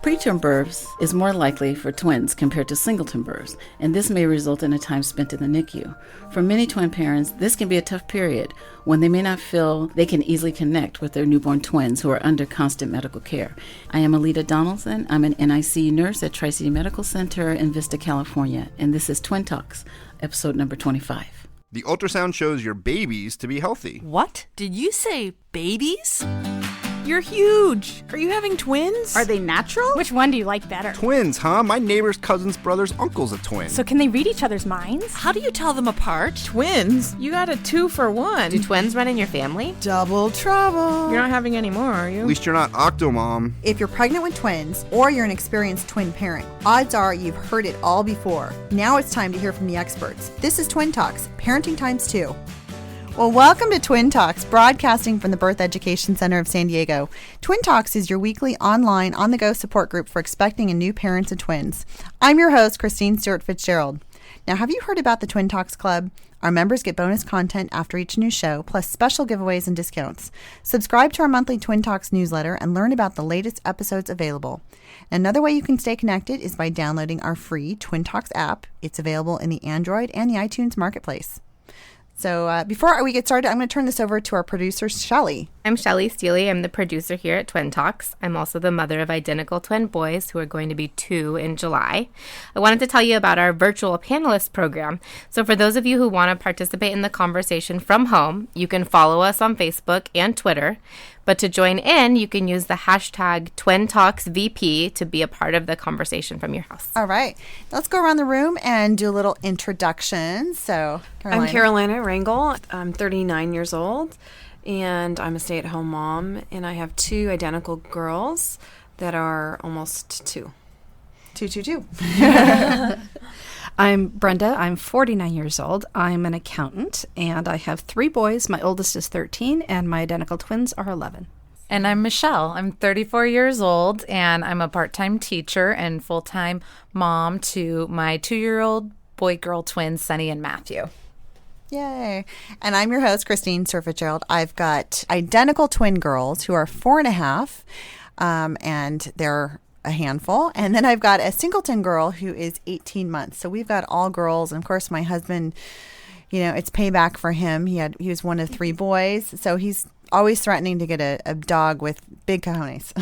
Preterm births is more likely for twins compared to singleton births, and this may result in a time spent in the NICU. For many twin parents, this can be a tough period when they may not feel they can easily connect with their newborn twins who are under constant medical care. I am Alita Donaldson. I'm an NICU nurse at Tri-City Medical Center in Vista, California, and this is Twin Talks, episode number 25. The ultrasound shows your babies to be healthy. What? Did you say babies? You're huge. Are you having twins? Are they natural? Which one do you like better? Twins, huh? My neighbor's cousin's brother's uncle's a twin. So can they read each other's minds? How do you tell them apart? Twins? You got a 2 for 1. Do twins run in your family? Double trouble. You're not having any more, are you? At least you're not Octomom. If you're pregnant with twins or you're an experienced twin parent, odds are you've heard it all before. Now it's time to hear from the experts. This is Twin Talks, Parenting Times 2. Well, welcome to Twin Talks, broadcasting from the Birth Education Center of San Diego. Twin Talks is your weekly online, on-the-go support group for expecting and new parents of twins. I'm your host, Christine Stewart Fitzgerald. Now, have you heard about the Twin Talks Club? Our members get bonus content after each new show, plus special giveaways and discounts. Subscribe to our monthly Twin Talks newsletter and learn about the latest episodes available. Another way you can stay connected is by downloading our free Twin Talks app. It's available in the Android and the iTunes marketplace. So before we get started, I'm going to turn this over to our producer, Shelly. I'm Shelly Steele. I'm the producer here at Twin Talks. I'm also the mother of identical twin boys who are going to be 2 in July. I wanted to tell you about our virtual panelist program. So for those of you who want to participate in the conversation from home, you can follow us on Facebook and Twitter. But to join in, you can use the hashtag TwinTalksVP to be a part of the conversation from your house. All right. Let's go around the room and do a little introduction. So, Carolina. I'm Carolina Rangel. I'm 39 years old, and I'm a stay-at-home mom, and I have 2 identical girls that are almost 2. 222. I'm Brenda. I'm 49 years old. I'm an accountant, and I have 3 boys. My oldest is 13, and my identical twins are 11. And I'm Michelle. I'm 34 years old, and I'm a part-time teacher and full-time mom to my 2-year-old boy-girl twins, Sunny and Matthew. Yay. And I'm your host, Christine Stewart Fitzgerald. I've got identical twin girls who are 4.5, and they're a handful. And then I've got a singleton girl who is 18 months. So we've got all girls. And of course, my husband, you know, it's payback for him. He was one of 3 boys. So he's always threatening to get a dog with big cojones.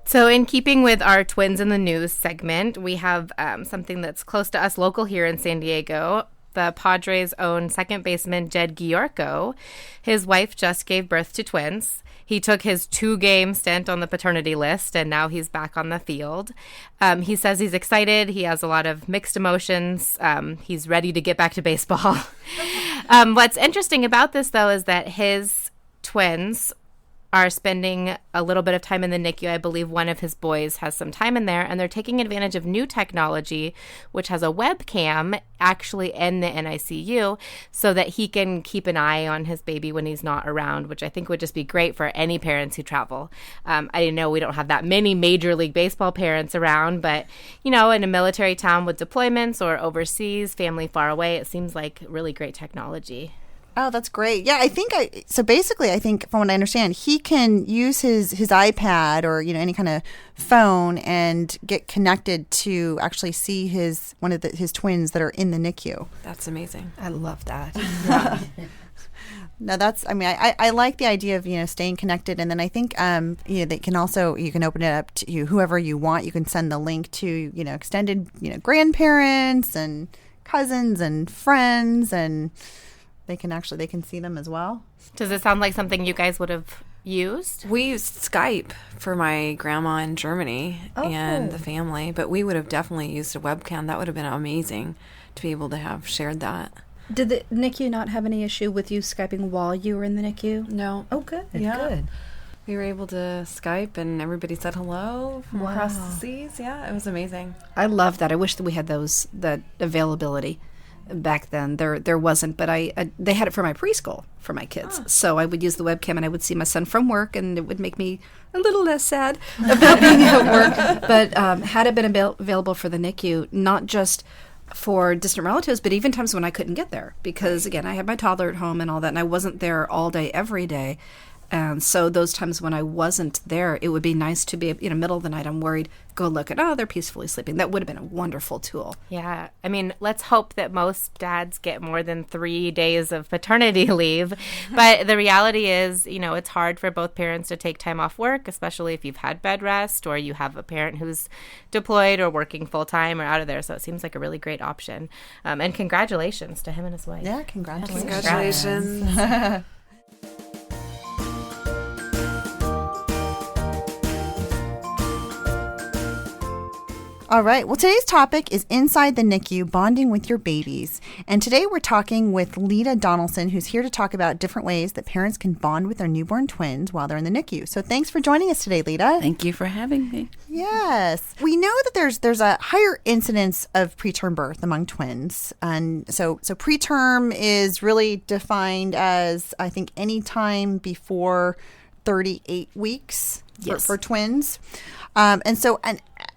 So in keeping with our Twins in the News segment, we have something that's close to us local here in San Diego. The Padres' own second baseman, Jed Giorco, his wife just gave birth to twins. He took his 2-game stint on the paternity list, and now he's back on the field. He says he's excited. He has a lot of mixed emotions. He's ready to get back to baseball. What's interesting about this, though, is that his twins are spending a little bit of time in the NICU. I believe one of his boys has some time in there, and they're taking advantage of new technology, which has a webcam actually in the NICU so that he can keep an eye on his baby when he's not around, which I think would just be great for any parents who travel. I know we don't have that many Major League Baseball parents around, but, you know, in a military town with deployments or overseas, family far away, it seems like really great technology. Oh, that's great. Yeah, I think I think from what I understand, he can use his iPad or, you know, any kind of phone and get connected to actually see his twins that are in the NICU. That's amazing. I love that. Yeah. No, I like the idea of, you know, staying connected. And then I think, you know, you can open it up to whoever you want. You can send the link to, you know, extended, you know, grandparents and cousins and friends, and they can see them as well. Does it sound like something you guys would have used? We used Skype for my grandma in Germany and the family, but we would have definitely used a webcam. That would have been amazing to be able to have shared that. Did the NICU not have any issue with you Skyping while you were in the NICU? No. Oh, good. Yeah. Good. We were able to Skype, and everybody said hello from across the seas. Yeah, it was amazing. I love that. I wish that we had that availability. Back then there wasn't, but they had it for my preschool for my kids. So I would use the webcam, and I would see my son from work, and it would make me a little less sad about being at work. But had it been available for the NICU, not just for distant relatives, but even times when I couldn't get there because, again, I had my toddler at home and all that, and I wasn't there all day, every day. And so those times when I wasn't there, it would be nice to be, middle of the night, I'm worried, go look at, they're peacefully sleeping. That would have been a wonderful tool. Yeah. I mean, let's hope that most dads get more than 3 days of paternity leave. But the reality is, it's hard for both parents to take time off work, especially if you've had bed rest or you have a parent who's deployed or working full time or out of there. So it seems like a really great option. And congratulations to him and his wife. Yeah, congratulations. Congratulations. All right. Well, today's topic is Inside the NICU, Bonding with Your Babies. And today we're talking with Lita Donaldson, who's here to talk about different ways that parents can bond with their newborn twins while they're in the NICU. So thanks for joining us today, Lita. Thank you for having me. Yes. We know that there's a higher incidence of preterm birth among twins. And so preterm is really defined as, I think, any time before 38 weeks for twins. And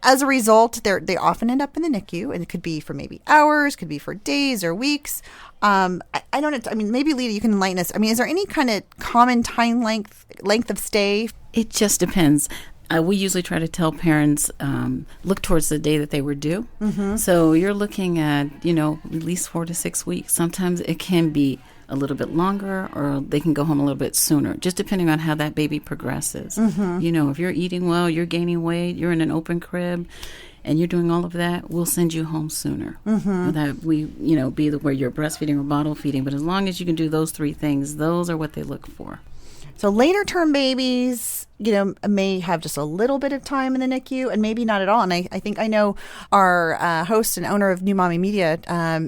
as a result, they often end up in the NICU, and it could be for maybe hours, could be for days or weeks. I don't know. I mean, maybe Lita, you can enlighten us. I mean, is there any kind of common time length of stay? It just depends. We usually try to tell parents, look towards the day that they were due. Mm-hmm. So you're looking at, at least 4 to 6 weeks. Sometimes it can be a little bit longer, or they can go home a little bit sooner, just depending on how that baby progresses. Mm-hmm. If you're eating well, you're gaining weight, you're in an open crib, and you're doing all of that, we'll send you home sooner. Mm-hmm. That we, be where you're breastfeeding or bottle feeding. But as long as you can do those 3 things, those are what they look for. So later term babies, may have just a little bit of time in the NICU and maybe not at all. And I think I know our host and owner of New Mommy Media,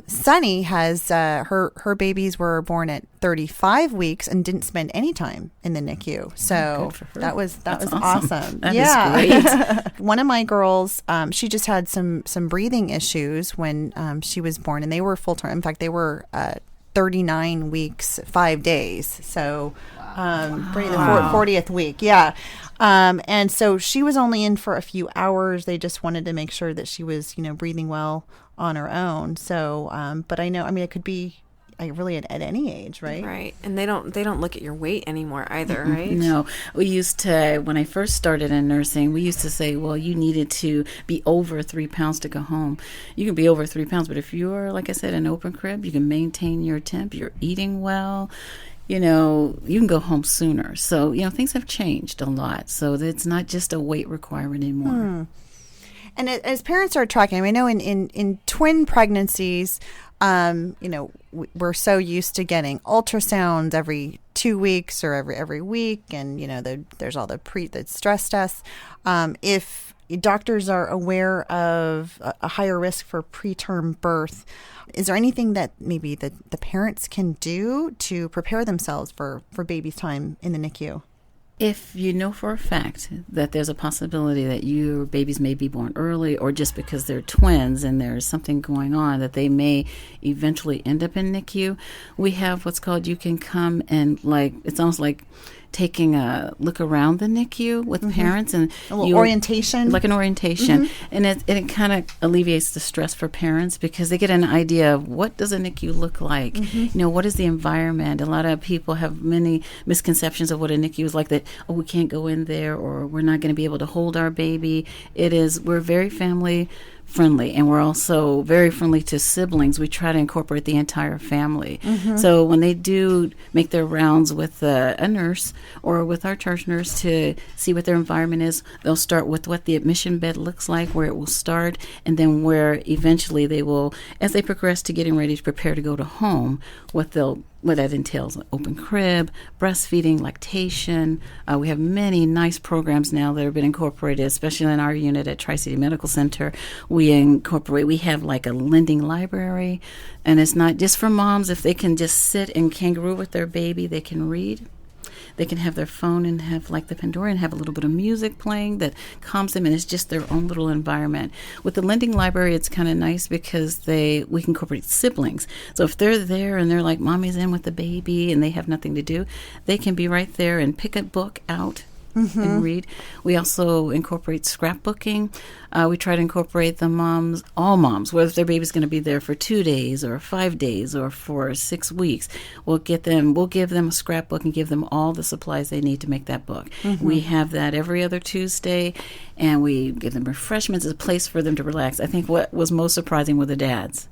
Sunny, has her babies were born at 35 weeks and didn't spend any time in the NICU. So that was awesome. That is great. One of my girls, she just had some breathing issues when she was born, and they were full term. In fact, they were 39 weeks, 5 days. So bringing the 40th week. Yeah. And so she was only in for a few hours. They just wanted to make sure that she was, breathing well on her own. So, but I know, it could be really at any age, right? Right. And they don't look at your weight anymore either, right? No. We used to, when I first started in nursing, we used to say, well, you needed to be over 3 pounds to go home. You can be over 3 pounds, but if you're, like I said, an open crib, you can maintain your temp, you're eating well, you can go home sooner. So, things have changed a lot. So it's not just a weight requirement anymore. And as parents are tracking, I know in twin pregnancies, we're so used to getting ultrasounds every 2 weeks or every week, and there's all the stress tests. If doctors are aware of a higher risk for preterm birth, is there anything that maybe the parents can do to prepare themselves for baby's time in the NICU? If you know for a fact that there's a possibility that your babies may be born early, or just because they're twins and there's something going on that they may eventually end up in NICU, we have what's called, you can come and it's almost like taking a look around the NICU with parents, and a little orientation, like an orientation, and it kind of alleviates the stress for parents because they get an idea of what does a NICU look like. What is the environment. A lot of people have many misconceptions of what a NICU is like, that we can't go in there, or we're not going to be able to hold our baby. We're very family friendly, and we're also very friendly to siblings. We try to incorporate the entire family. So when they do make their rounds with a nurse or with our charge nurse to see what their environment is, they'll start with what the admission bed looks like, where it will start, and then where eventually they will, as they progress to getting ready to prepare to go to home, what that entails: open crib, breastfeeding, lactation. We have many nice programs now that have been incorporated, especially in our unit at Tri-City Medical Center. We have like a lending library, and it's not just for moms. If they can just sit and kangaroo with their baby, they can read. They can have their phone and have like the Pandora and have a little bit of music playing that calms them, and it's just their own little environment. With the lending library, it's kind of nice because we can incorporate siblings. So if they're there and they're like, mommy's in with the baby and they have nothing to do, they can be right there and pick a book out and read. We also incorporate scrapbooking. We try to incorporate the moms, all moms, whether their baby's going to be there for 2 days or 5 days or for 6 weeks. We'll give them a scrapbook and give them all the supplies they need to make that book. We have that every other Tuesday, and we give them refreshments as a place for them to relax. I think what was most surprising were the dads.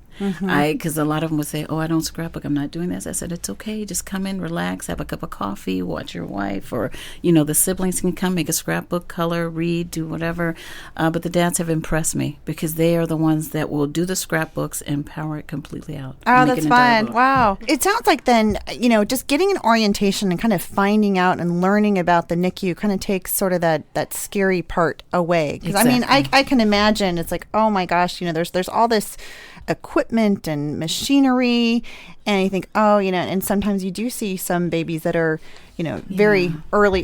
Because a lot of them would say, "Oh, I don't scrapbook. I'm not doing this." I said, "It's okay. Just come in, relax, have a cup of coffee, watch your wife, or the siblings can come make a scrapbook, color, read, do whatever." But the dads have impressed me because they are the ones that will do the scrapbooks and power it completely out. Oh, that's fun! Wow. It sounds like then just getting an orientation and kind of finding out and learning about the NICU kind of takes sort of that scary part away. Because I can imagine it's like, oh my gosh, there's all this equipment and machinery, and you think, and sometimes you do see some babies that are very early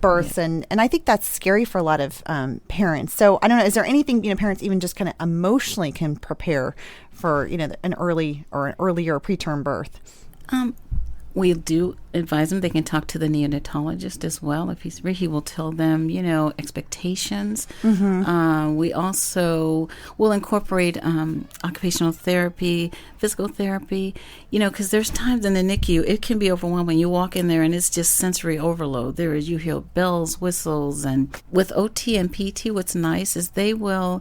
births, and I think that's scary for a lot of parents. So I don't know, is there anything parents even just kind of emotionally can prepare for an early or an earlier preterm birth? We do advise them. They can talk to the neonatologist as well. If he's free, he will tell them, expectations. We also will incorporate occupational therapy, physical therapy, because there's times in the NICU, it can be overwhelming. You walk in there and it's just sensory overload. You hear bells, whistles, and with OT and PT, what's nice is you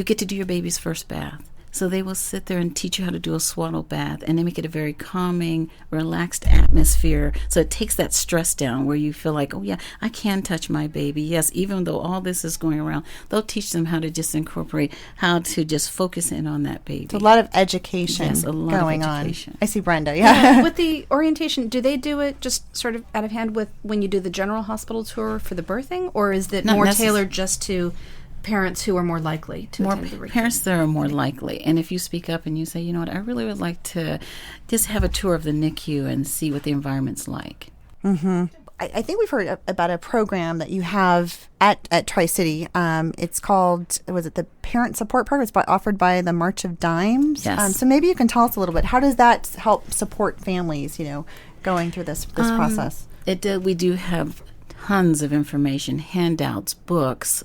get to do your baby's first bath. So they will sit there and teach you how to do a swaddle bath, and they make it a very calming, relaxed atmosphere. So it takes that stress down where you feel like, oh, yeah, I can touch my baby. Yes, even though all this is going around, they'll teach them how to just incorporate, how to just focus in on that baby. So a lot of education going on. I see Brenda, yeah. With the orientation, do they do it just sort of out of hand with when you do the general hospital tour for the birthing, or is it more tailored just to parents who are more likely to attend the retreat? Parents that are more likely. And if you speak up and you say, I really would like to just have a tour of the NICU and see what the environment's like. I think we've heard about a program that you have at Tri-City. It's called, was it the Parent Support Program? It's offered by the March of Dimes. Yes. So maybe you can tell us a little bit. How does that help support families, going through this process? We do have tons of information, handouts, books.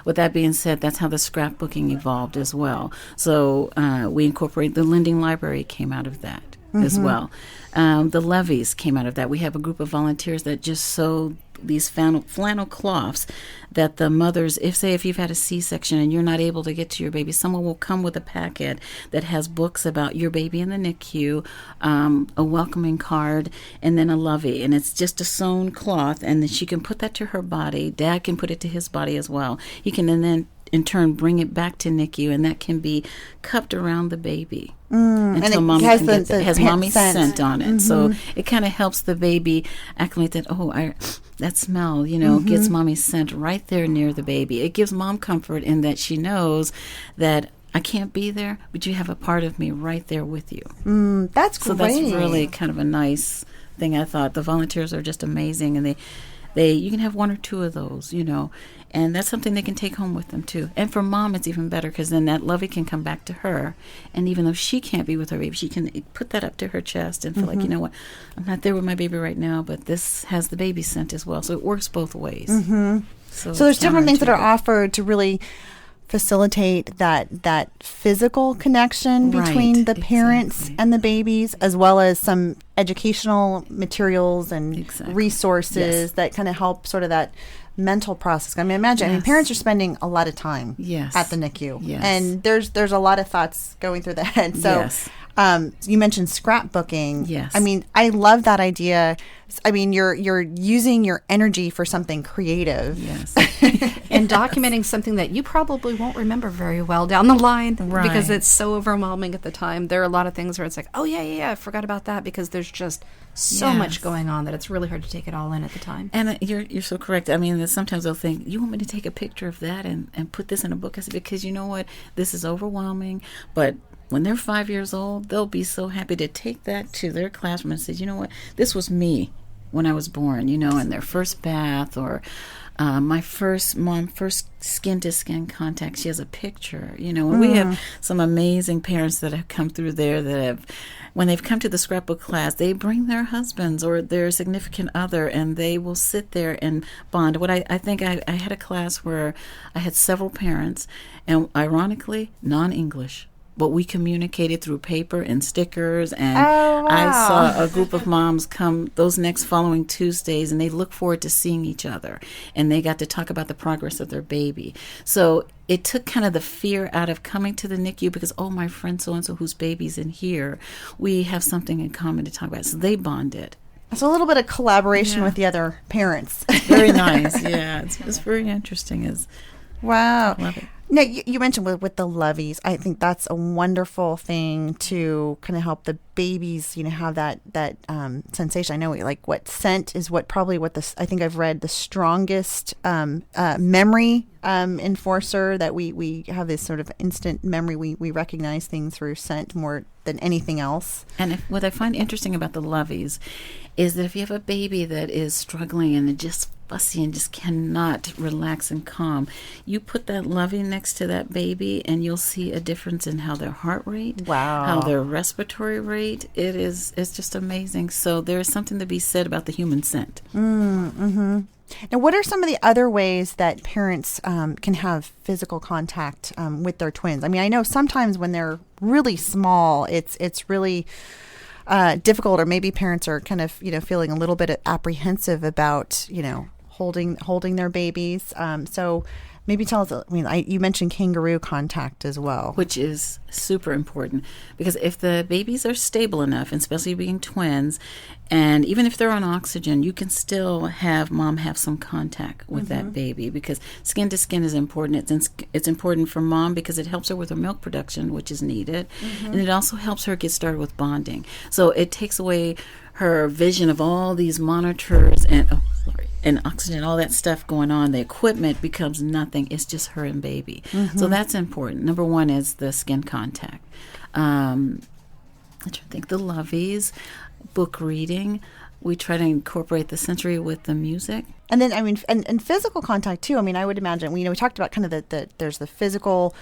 With that being said, that's how the scrapbooking evolved as well. So we incorporate the lending library came out of that as well. The levees came out of that. We have a group of volunteers that just sew these flannel cloths that the mothers, if you've had a C-section and you're not able to get to your baby, someone will come with a packet that has books about your baby in the NICU, a welcoming card, and then a lovey. And it's just a sewn cloth, and then she can put that to her body. Dad can put it to his body as well. He can then in turn bring it back to NICU, and that can be cupped around the baby until mommy has mommy's scent on it. So it kind of helps the baby acclimate that, that smell, gets mommy's scent right there near the baby. It gives mom comfort in that she knows that I can't be there, but you have a part of me right there with you. That's great. So that's really kind of a nice thing. I thought the volunteers are just amazing, and you can have one or two of those, and that's something they can take home with them too. And for mom, it's even better because then that lovey can come back to her, and even though she can't be with her baby, she can put that up to her chest and feel like, what, I'm not there with my baby right now, but this has the baby scent as well. So it works both ways. So there's different things that are offered to really facilitate that physical connection between the parents and the babies, as well as some educational materials and resources that kind of help sort of that mental process. I mean, imagine, parents are spending a lot of time at the NICU, and there's a lot of thoughts going through the head. So you mentioned scrapbooking. Yes. I mean, I love that idea. I mean, you're using your energy for something creative. Yes. And documenting something that you probably won't remember very well down the line because it's so overwhelming at the time. There are a lot of things where it's like, oh, yeah, I forgot about that, because there's just so much going on that it's really hard to take it all in at the time. And you're so correct. I mean, sometimes they'll think, you want me to take a picture of that and put this in a book? I said, because you know what? This is overwhelming, but when they're 5 years old, they'll be so happy to take that to their classroom and say, you know what, this was me when I was born, in their first bath, or my first skin-to-skin contact. She has a picture, and we have some amazing parents that have come through there that have when they've come to the scrapbook class, they bring their husbands or their significant other, and they will sit there and bond. What I think I had a class where I had several parents, and ironically, non-English. But we communicated through paper and stickers, and I saw a group of moms come those next following Tuesdays, and they look forward to seeing each other, and they got to talk about the progress of their baby. So it took kind of the fear out of coming to the NICU because, oh, my friend so-and-so whose baby's in here, we have something in common to talk about. So they bonded. So a little bit of collaboration with the other parents. Very nice, yeah. It's very interesting. Wow. I love it. Now, you mentioned with the loveys. I think that's a wonderful thing to kind of help the babies, have that sensation. I know, like, what scent is I think I've read the strongest memory enforcer, that we have this sort of instant memory. We recognize things through scent more than anything else. And what I find interesting about the loveys is that if you have a baby that is struggling and just fussy and just cannot relax and calm, you put that lovey next to that baby and you'll see a difference in how their heart rate, how their respiratory rate. It's just amazing. So there's something to be said about the human scent. Mm-hmm. Now, what are some of the other ways that parents can have physical contact with their twins? I mean, I know sometimes when they're really small, it's really difficult, or maybe parents are kind of feeling a little bit apprehensive about holding their babies. So maybe tell us. You mentioned kangaroo contact as well, which is super important, because if the babies are stable enough, and especially being twins, and even if they're on oxygen, you can still have mom have some contact with that baby, because skin to skin is important. It's important for mom because it helps her with her milk production, which is needed, and it also helps her get started with bonding. So it takes away her vision of all these monitors and oxygen, all that stuff going on. The equipment becomes nothing. It's just her and baby. So that's important. Number one is the skin contact. I'm trying to think. The loveys, book reading. We try to incorporate the sensory with the music. And then, and physical contact too. I would imagine, we talked about kind of there's the physical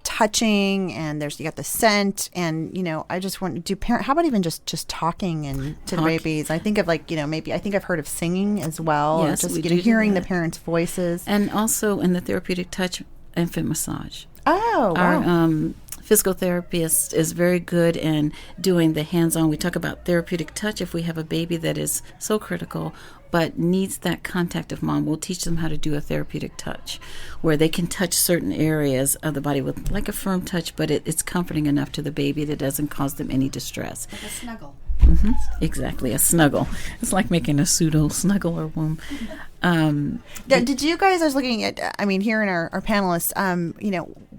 touching, and you got the scent, and, I just want to how about even just talking to the babies? I think of I think I've heard of singing as well. Yes, just, we do hearing that. the parents' voices. And also in the therapeutic touch, infant massage. Oh, wow. Our physical therapist is very good in doing the hands-on. We talk about therapeutic touch if we have a baby that is so critical but needs that contact of mom. We'll teach them how to do a therapeutic touch where they can touch certain areas of the body with like a firm touch, but it's comforting enough to the baby that doesn't cause them any distress. Like a snuggle. Exactly, a snuggle. It's like making a pseudo snuggle or womb. Did you guys, I was looking at, here in our panelists,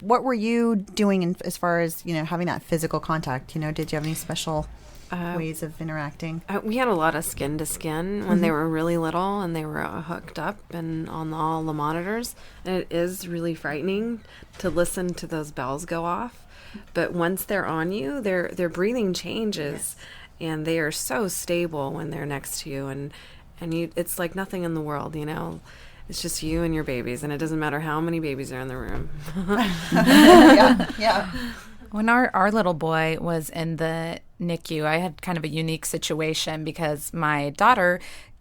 what were you doing as far as, having that physical contact? Did you have any special ways of interacting? We had a lot of skin to skin when they were really little and they were hooked up and on all the monitors. And it is really frightening to listen to those bells go off. But once they're on you, their breathing changes. Yes. And they are so stable when they're next to you, and it's like nothing in the world, It's just you and your babies, and it doesn't matter how many babies are in the room. Yeah. When our little boy was in the NICU, I had kind of a unique situation because my daughter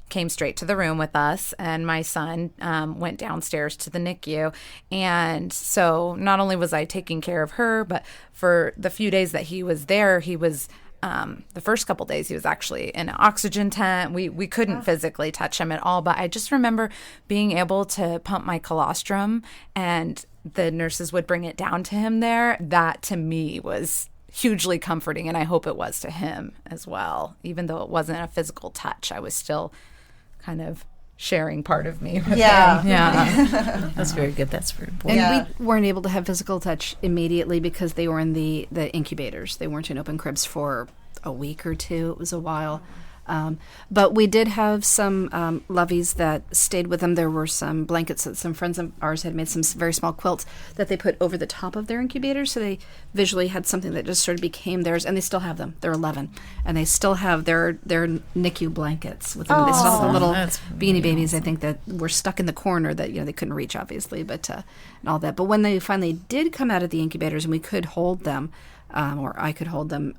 came straight to the room with us, and my son went downstairs to the NICU. And so not only was I taking care of her, but for the few days that he was there, he was the first couple days he was actually in an oxygen tent. We couldn't physically touch him at all, but I just remember being able to pump my colostrum, and the nurses would bring it down to him there. That to me was hugely comforting, and I hope it was to him as well. Even though it wasn't a physical touch, I was still kind of sharing part of me with him. Yeah. That's very good. That's very important. And we weren't able to have physical touch immediately because they were in the incubators. They weren't in open cribs for a week or two. It was a while. But we did have some loveys that stayed with them. There were some blankets that some friends of ours had made, some very small quilts that they put over the top of their incubators, so they visually had something that just sort of became theirs, and they still have them. They're 11, and they still have their NICU blankets with them. They still have the little beanie babies, I think, that were stuck in the corner that they couldn't reach, obviously, but and all that. But when they finally did come out of the incubators and we could hold them, or I could hold them.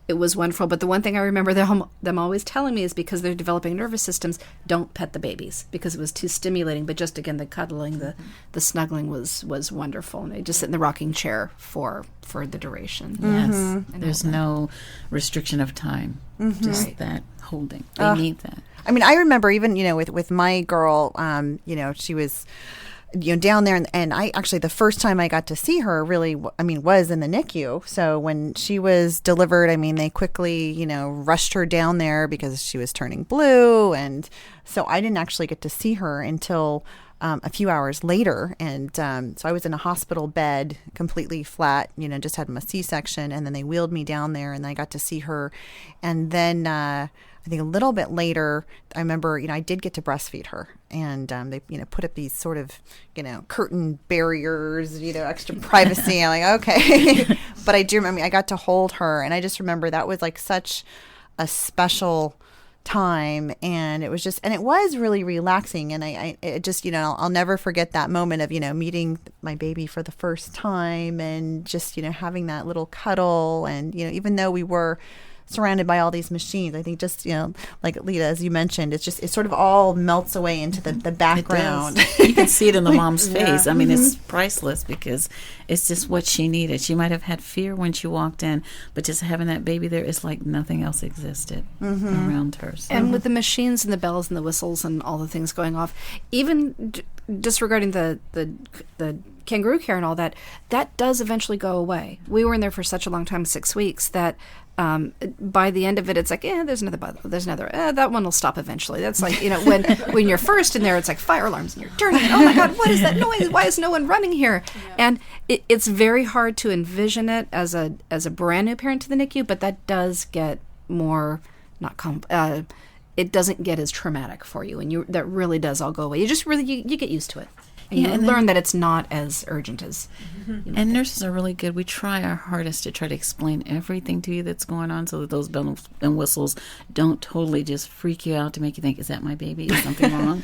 It was wonderful. But the one thing I remember them always telling me is because they're developing nervous systems, don't pet the babies because it was too stimulating. But just, again, the cuddling, the snuggling was wonderful. And I just sit in the rocking chair for the duration. Yes. There's no restriction of time. Just that holding. They need that. I mean, I remember even, with my girl, she was, down there. And I actually, the first time I got to see her really, was in the NICU. So when she was delivered, they quickly, rushed her down there because she was turning blue. And so I didn't actually get to see her until a few hours later. And so I was in a hospital bed, completely flat, just had my C-section. And then they wheeled me down there and I got to see her. And then I think a little bit later, I remember, I did get to breastfeed her. And they, put up these sort of, curtain barriers, extra privacy. I'm like, okay. But I do remember I got to hold her. And I just remember that was like such a special time. And it was really relaxing. And it just, I'll never forget that moment of, meeting my baby for the first time and just, having that little cuddle. And, even though we were surrounded by all these machines, I think just, like Lita, as you mentioned, it sort of all melts away into the background. You can see it in the mom's face. It's priceless because it's just what she needed. She might have had fear when she walked in, but just having that baby there, it's like nothing else existed around her. So. And with the machines and the bells and the whistles and all the things going off, even disregarding the kangaroo care and all that does eventually go away. We were in there for such a long time, 6 weeks, that by the end of it, it's like, there's another, that one will stop eventually. That's like, when you're first in there, it's like fire alarms and you're turning, oh my God, what is that noise? Why is no one running here? Yeah. And it's very hard to envision it as a brand new parent to the NICU, but that does get more, it doesn't get as traumatic for you. And that really does all go away. You just really, you get used to it. And learn that it's not as urgent as... And nurses are really good. We try our hardest to try to explain everything to you that's going on so that those bells and whistles don't totally just freak you out to make you think, is that my baby? Is something wrong?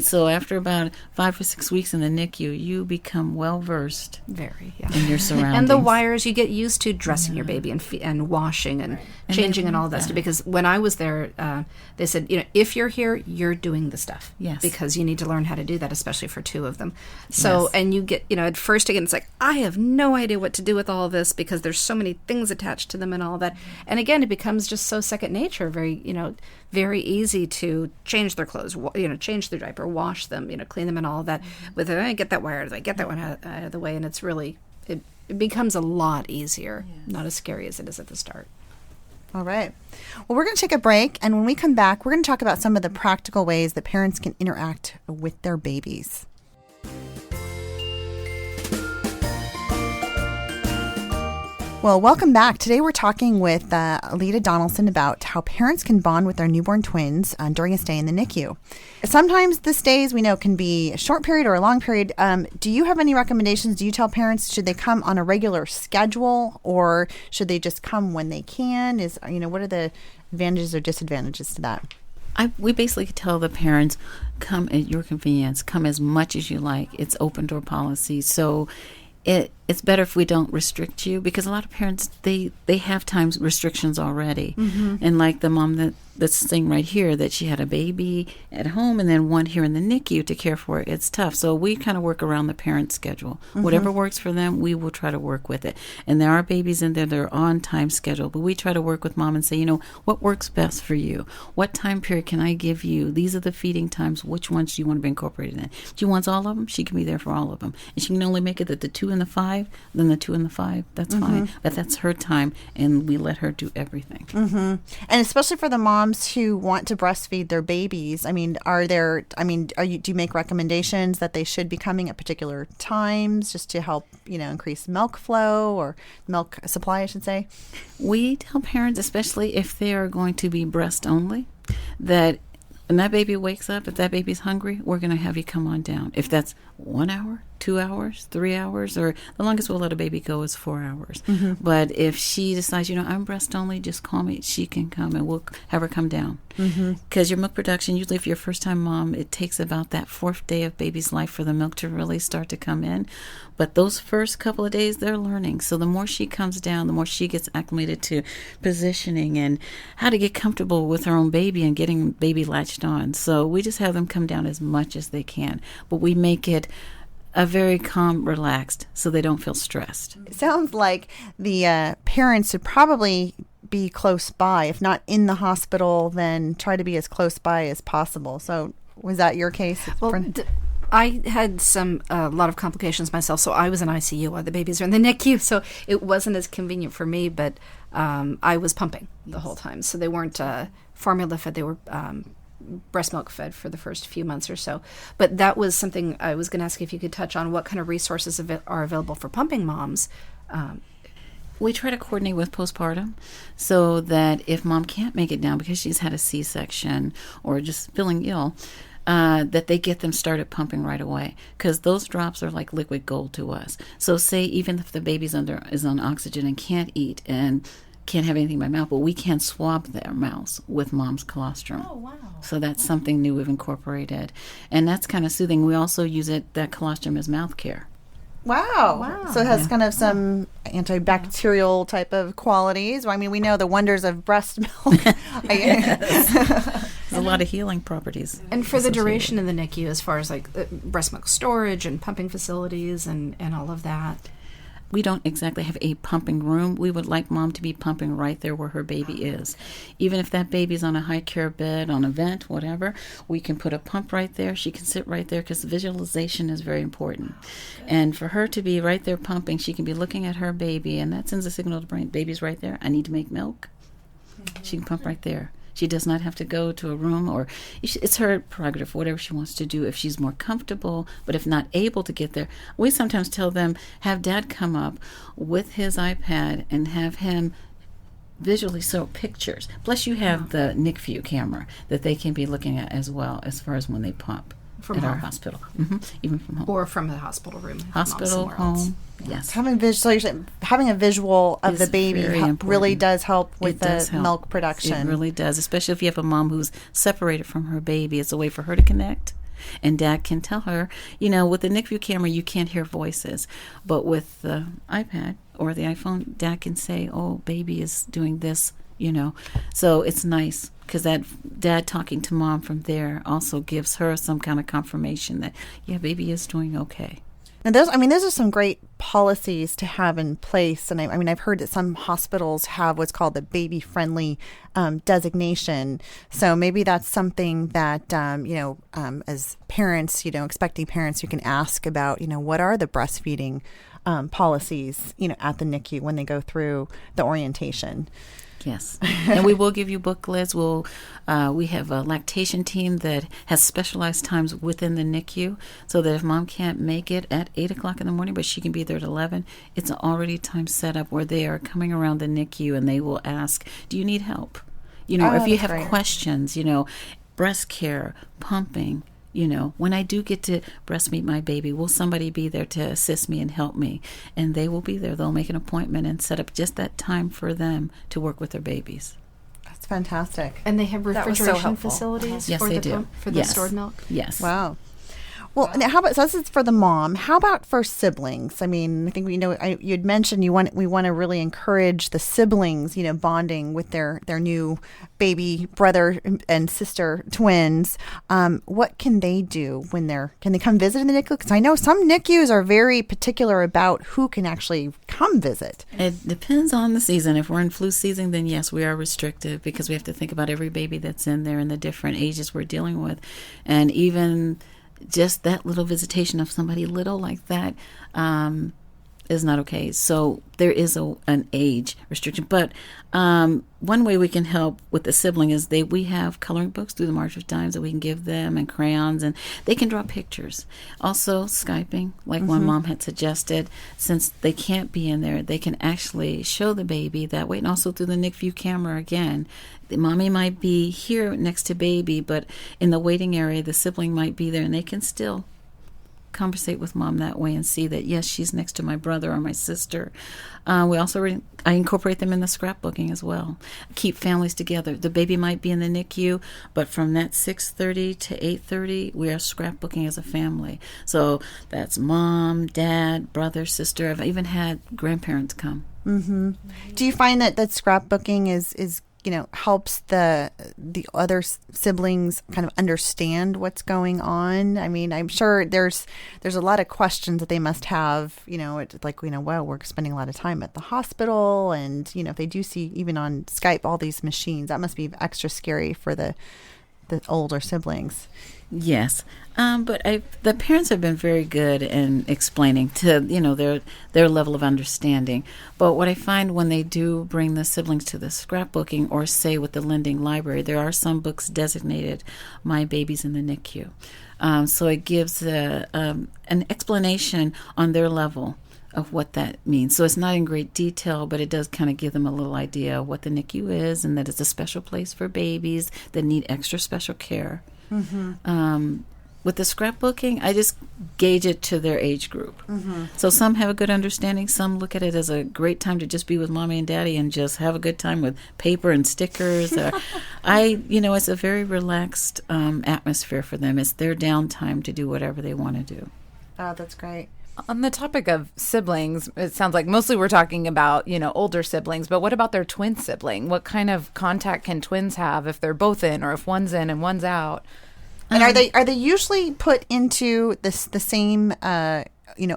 So after about 5 or 6 weeks in the NICU, you become well-versed in your surroundings. And the wires, you get used to dressing your baby and washing and changing and all that stuff. Because when I was there, they said, if you're here, you're doing the stuff. Yes. Because you need to learn how to do that, especially for 2 of them. So, and you get, at first again, it's like, I have no idea what to do with all this because there's so many things attached to them and all that. And again, it becomes just so second nature, very, very easy to change their clothes, change their diaper, wash them, clean them and all that. With get that wire, get that one out of the way. And it's really, it becomes a lot easier, not as scary as it is at the start. All right. Well, we're going to take a break. And when we come back, we're going to talk about some of the practical ways that parents can interact with their babies. Well, welcome back. Today we're talking with Lita Donaldson about how parents can bond with their newborn twins during a stay in the NICU. Sometimes the stays, we know, can be a short period or a long period. Do you have any recommendations? Do you tell parents, should they come on a regular schedule or should they just come when they can? What are the advantages or disadvantages to that? We basically tell the parents, come at your convenience, come as much as you like. It's open door policy. So it's better if we don't restrict you because a lot of parents, they have time restrictions already. And like the mom that's saying right here that she had a baby at home and then one here in the NICU to care for, it's tough. So we kind of work around the parent's schedule. Whatever works for them, we will try to work with it. And there are babies in there that are on time schedule, but we try to work with mom and say, what works best for you? What time period can I give you? These are the feeding times. Which ones do you want to be incorporated in? She wants all of them. She can be there for all of them. And she can only make it at the 2 and the 5, then the 2 and the 5. That's fine. But that's her time, and we let her do everything. And especially for the moms who want to breastfeed their babies, do you make recommendations that they should be coming at particular times just to help, increase milk flow or milk supply, I should say? We tell parents, especially if they are going to be breast only, that when that baby wakes up, if that baby's hungry, we're going to have you come on down. If that's 1 hour, 2 hours, 3 hours, or the longest we'll let a baby go is 4 hours. But if she decides, I'm breast only, just call me, she can come and we'll have her come down. Because your milk production, usually if you're a first-time mom, it takes about that 4th day of baby's life for the milk to really start to come in. But those first couple of days, they're learning. So the more she comes down, the more she gets acclimated to positioning and how to get comfortable with her own baby and getting baby latched on. So we just have them come down as much as they can. But we make it a very calm, relaxed, so they don't feel stressed. It sounds like the parents should probably be close by. If not in the hospital, then try to be as close by as possible. So was that your case? Well, I had a lot of complications myself, so I was in ICU while the babies were in the NICU, so it wasn't as convenient for me, but I was pumping the whole time. So they weren't formula fed, they were breast milk fed for the first few months or so. But that was something I was going to ask if you could touch on. What kind of resources are available for pumping moms? We try to coordinate with postpartum so that if mom can't make it down because she's had a C-section or just feeling ill, that they get them started pumping right away, because those drops are like liquid gold to us. So say even if the baby's is on oxygen and can't eat and can't have anything by mouth, but we can swab their mouths with mom's colostrum. Oh, wow. So that's something new we've incorporated. And that's kind of soothing. We also use that colostrum as mouth care. Wow. So it has kind of some antibacterial type of qualities. Well, I mean, we know the wonders of breast milk. There's a lot of healing properties. And for the duration in the NICU, as far as like breast milk storage and pumping facilities and all of that? We don't exactly have a pumping room. We would like mom to be pumping right there where her baby is. Even if that baby's on a high care bed, on a vent, whatever, we can put a pump right there. She can sit right there because visualization is very important. And for her to be right there pumping, she can be looking at her baby, and that sends a signal to the brain, baby's right there. I need to make milk. She can pump right there. She does not have to go to a room, or it's her prerogative, whatever she wants to do if she's more comfortable. But if not able to get there, we sometimes tell them, have dad come up with his iPad and have him visually show pictures. Plus you have the NICU camera that they can be looking at as well as far as when they pump from at home. Our hospital. Even from home. Or from the hospital room. Hospital, home. Yes. So you're saying having a visual of the baby really does help with the milk production. It really does, especially if you have a mom who's separated from her baby. It's a way for her to connect. And dad can tell her, with the NICU camera, you can't hear voices. But with the iPad or the iPhone, dad can say, oh, baby is doing this, So it's nice because that dad talking to mom from there also gives her some kind of confirmation that, yeah, baby is doing okay. Now, those are some great policies to have in place. And I've heard that some hospitals have what's called the baby-friendly designation. So maybe that's something that, as parents, expecting parents, you can ask about, what are the breastfeeding policies, at the NICU when they go through the orientation. Yes, and we will give you booklets. We have a lactation team that has specialized times within the NICU, so that if mom can't make it at 8 o'clock in the morning, but she can be there at 11, it's already time set up where they are coming around the NICU and they will ask, do you need help? If you have questions, breast care, pumping, when I do get to breastfeed my baby, will somebody be there to assist me and help me? And they will be there. They'll make an appointment and set up just that time for them to work with their babies. That's fantastic. And they have refrigeration facilities yes, for they the do. For the stored milk? Yes. Wow. Well, now how about, so this is for the mom. How about for siblings? I mean, I think you'd mentioned we want to really encourage the siblings, bonding with their new baby brother and sister twins. What can they do can they come visit in the NICU? Because I know some NICUs are very particular about who can actually come visit. It depends on the season. If we're in flu season, then yes, we are restrictive because we have to think about every baby that's in there and the different ages we're dealing with. And even just that little visitation of somebody little like that is not okay. So there is an age restriction. But one way we can help with the sibling is we have coloring books through the March of Dimes that we can give them, and crayons, and they can draw pictures. Also Skyping, like one mom had suggested, since they can't be in there, they can actually show the baby that way, and also through the NICU camera again. The mommy might be here next to baby, but in the waiting area, the sibling might be there, and they can still conversate with mom that way and see that, yes, she's next to my brother or my sister. I incorporate them in the scrapbooking as well. Keep families together. The baby might be in the NICU, but from that 6:30 to 8:30, we are scrapbooking as a family. So that's mom, dad, brother, sister. I've even had grandparents come. Mm-hmm. Do you find that scrapbooking is helps the other siblings kind of understand what's going on? I mean, I'm sure there's a lot of questions that they must have. It's like, well, we're spending a lot of time at the hospital, and if they do see even on Skype all these machines, that must be extra scary for the older siblings. Yes, but the parents have been very good in explaining to their level of understanding. But what I find when they do bring the siblings to the scrapbooking, or say with the lending library, there are some books designated "My Baby's in the NICU," so it gives an explanation on their level of what that means. So it's not in great detail, but it does kind of give them a little idea of what the NICU is, and that it's a special place for babies that need extra special care. Mm-hmm. With the scrapbooking, I just gauge it to their age group. Mm-hmm. So some have a good understanding. Some look at it as a great time to just be with mommy and daddy and just have a good time with paper and stickers. It's a very relaxed atmosphere for them. It's their downtime to do whatever they want to do. Oh, that's great. On the topic of siblings, it sounds like mostly we're talking about, older siblings, but what about their twin sibling? What kind of contact can twins have if they're both in, or if one's in and one's out? And are they usually put into the same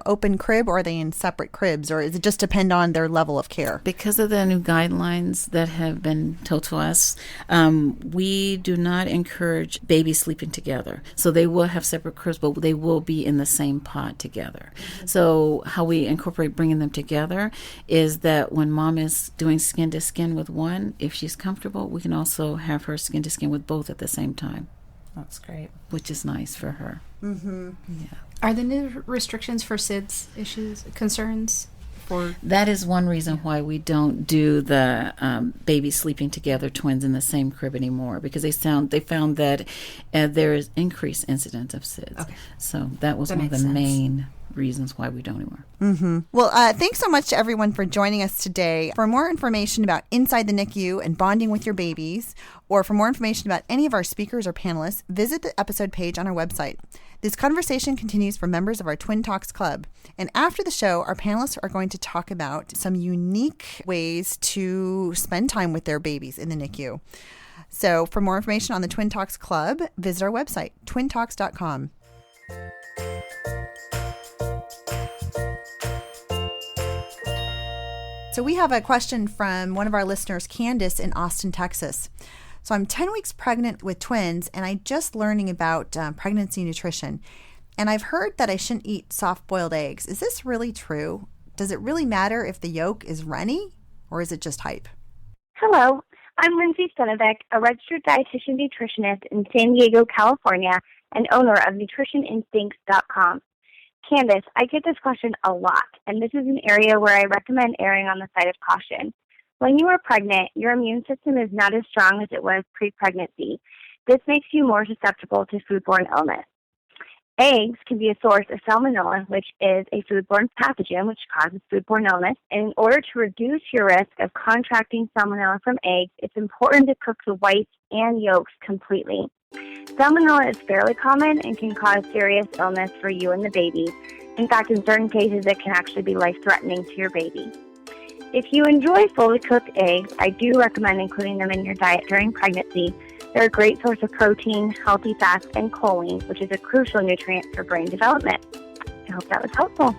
open crib, or are they in separate cribs, or does it just depend on their level of care? Because of the new guidelines that have been told to us, we do not encourage babies sleeping together. So they will have separate cribs, but they will be in the same pod together. Mm-hmm. So how we incorporate bringing them together is that when mom is doing skin to skin with one, if she's comfortable, we can also have her skin to skin with both at the same time. That's great. Which is nice for her. Mm-hmm. Yeah. Are there new restrictions for SIDS concerns? That is one reason why we don't do the babies sleeping together, twins in the same crib anymore, because they found that there is increased incidence of SIDS. Okay. So that was one of the main reasons why we don't anymore. Mm-hmm. Well, thanks so much to everyone for joining us today. For more information about Inside the NICU and bonding with your babies, or for more information about any of our speakers or panelists, visit the episode page on our website. This conversation continues for members of our Twin Talks Club. And after the show, our panelists are going to talk about some unique ways to spend time with their babies in the NICU. So for more information on the Twin Talks Club, visit our website, twintalks.com. So we have a question from one of our listeners, Candace in Austin, Texas. So I'm 10 weeks pregnant with twins, and I'm just learning about pregnancy nutrition. And I've heard that I shouldn't eat soft-boiled eggs. Is this really true? Does it really matter if the yolk is runny, or is it just hype? Hello, I'm Lindsay Stenovec, a registered dietitian nutritionist in San Diego, California, and owner of nutritioninstincts.com. Candace, I get this question a lot, and this is an area where I recommend erring on the side of caution. When you are pregnant, your immune system is not as strong as it was pre-pregnancy. This makes you more susceptible to foodborne illness. Eggs can be a source of salmonella, which is a foodborne pathogen which causes foodborne illness. And in order to reduce your risk of contracting salmonella from eggs, it's important to cook the whites and yolks completely. Salmonella is fairly common and can cause serious illness for you and the baby. In fact, in certain cases, it can actually be life-threatening to your baby. If you enjoy fully cooked eggs, I do recommend including them in your diet during pregnancy. They're a great source of protein, healthy fats, and choline, which is a crucial nutrient for brain development. I hope that was helpful.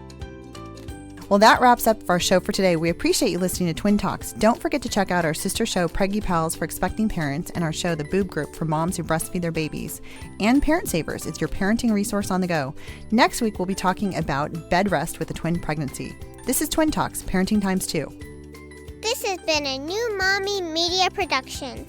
Well, that wraps up our show for today. We appreciate you listening to Twin Talks. Don't forget to check out our sister show, Preggy Pals for Expecting Parents, and our show, The Boob Group, for moms who breastfeed their babies. And Parent Savers, it's your parenting resource on the go. Next week, we'll be talking about bed rest with a twin pregnancy. This is Twin Talks, Parenting Times 2. This has been a New Mommy Media production.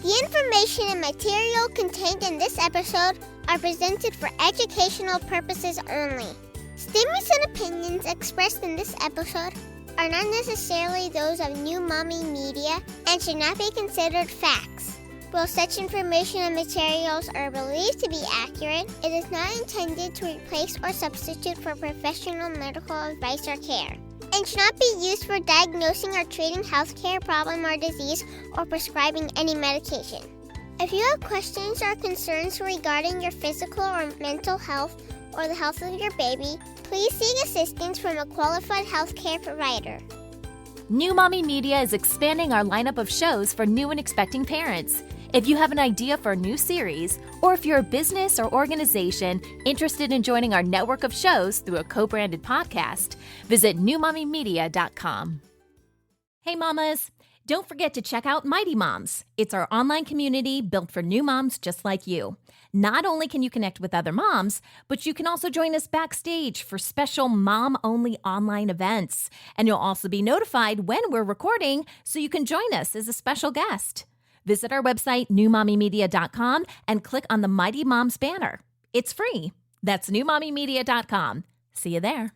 The information and material contained in this episode are presented for educational purposes only. Statements and opinions expressed in this episode are not necessarily those of New Mommy Media and should not be considered facts. While such information and materials are believed to be accurate, it is not intended to replace or substitute for professional medical advice or care, and should not be used for diagnosing or treating healthcare problem or disease or prescribing any medication. If you have questions or concerns regarding your physical or mental health or the health of your baby, please seek assistance from a qualified healthcare provider. New Mommy Media is expanding our lineup of shows for new and expecting parents. If you have an idea for a new series, or if you're a business or organization interested in joining our network of shows through a co-branded podcast, visit newmommymedia.com. Hey mamas, don't forget to check out Mighty Moms. It's our online community built for new moms just like you. Not only can you connect with other moms, but you can also join us backstage for special mom-only online events. And you'll also be notified when we're recording, so you can join us as a special guest. Visit our website, newmommymedia.com, and click on the Mighty Moms banner. It's free. That's newmommymedia.com. See you there.